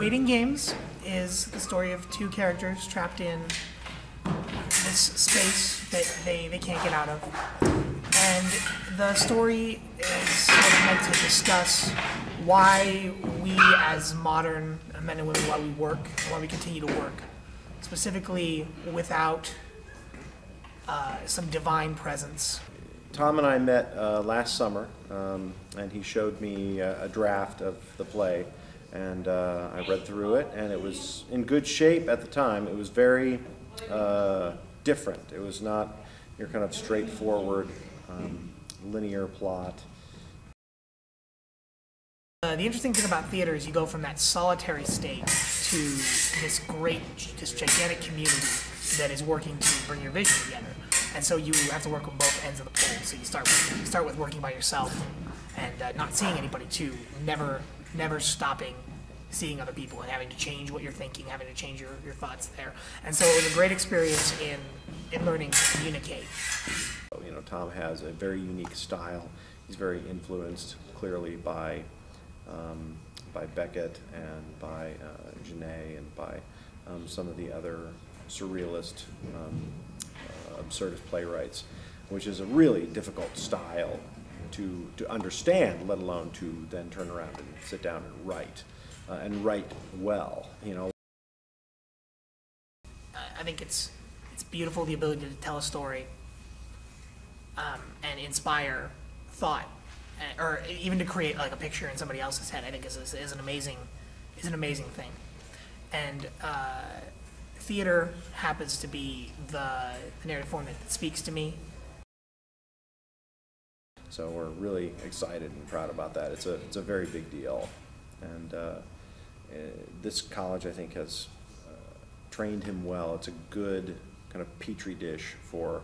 Waiting Games is the story of two characters trapped in this space that they can't get out of. And the story is sort of meant to discuss why we as modern men and women, why we work, and why we continue to work, specifically without some divine presence. Tom and I met last summer, and he showed me a draft of the play, and I read through it, and it was in good shape at the time. It was very different. It was not your kind of straightforward, linear plot. The interesting thing about theater is you go from that solitary state to this gigantic community that is working to bring your vision together. And so you have to work on both ends of the pole. So you start with working by yourself and not seeing anybody, to never stopping seeing other people and having to change what you're thinking, having to change your thoughts there. And so it was a great experience in learning to communicate. You know, Tom has a very unique style. He's very influenced clearly by Beckett and by Genet and by some of the other surrealist, absurdist playwrights, which is a really difficult style to understand, let alone to then turn around and sit down and write well. You know, I think it's beautiful, the ability to tell a story and inspire thought, or even to create like a picture in somebody else's head. I think is an amazing thing. And theater happens to be the narrative form that speaks to me. So we're really excited and proud about that. It's a very big deal, and this college, I think, has trained him well. It's a good kind of petri dish for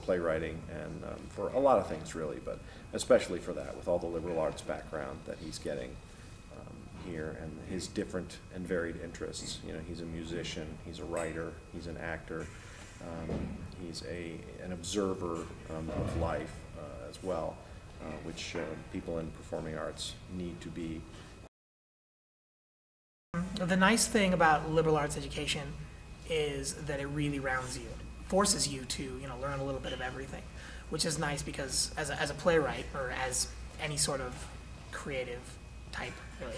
playwriting and for a lot of things, really, but especially for that, with all the liberal arts background that he's getting here and his different and varied interests. You know, he's a musician, he's a writer, he's an actor, he's an observer of life as well, which people in performing arts need to be. The nice thing about liberal arts education is that it really rounds you, forces you to learn a little bit of everything, which is nice because as a playwright, or as any sort of creative type, really,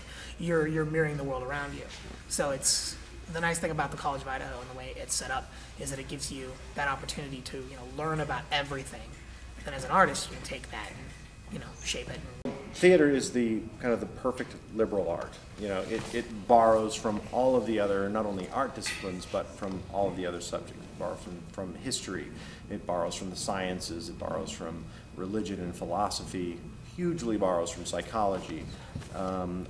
you're mirroring the world around you. So it's the nice thing about the College of Idaho and the way it's set up is that it gives you that opportunity to learn about everything. Then as an artist, you can take that and shape it. Theater is the kind of the perfect liberal art. You know, it borrows from all of the other, not only art disciplines, but from all of the other subjects. It borrows from history, it borrows from the sciences, it borrows from religion and philosophy, hugely borrows from psychology.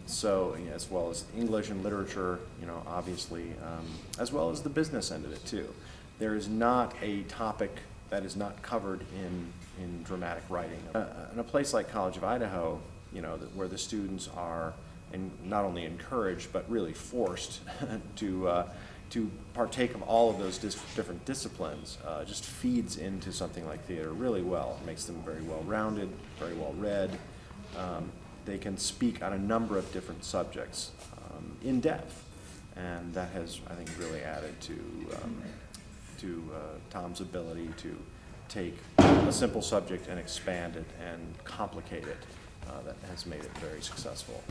So, as well as English and literature, obviously, as well as the business end of it too. There is not a topic that is not covered in dramatic writing. In a place like College of Idaho, where the students are not only encouraged but really forced to partake of all of those different disciplines, just feeds into something like theater really well. It makes them very well-rounded, very well-read. They can speak on a number of different subjects in depth, and that has, I think, really added to Tom's ability to take a simple subject and expand it and complicate it. That has made it very successful.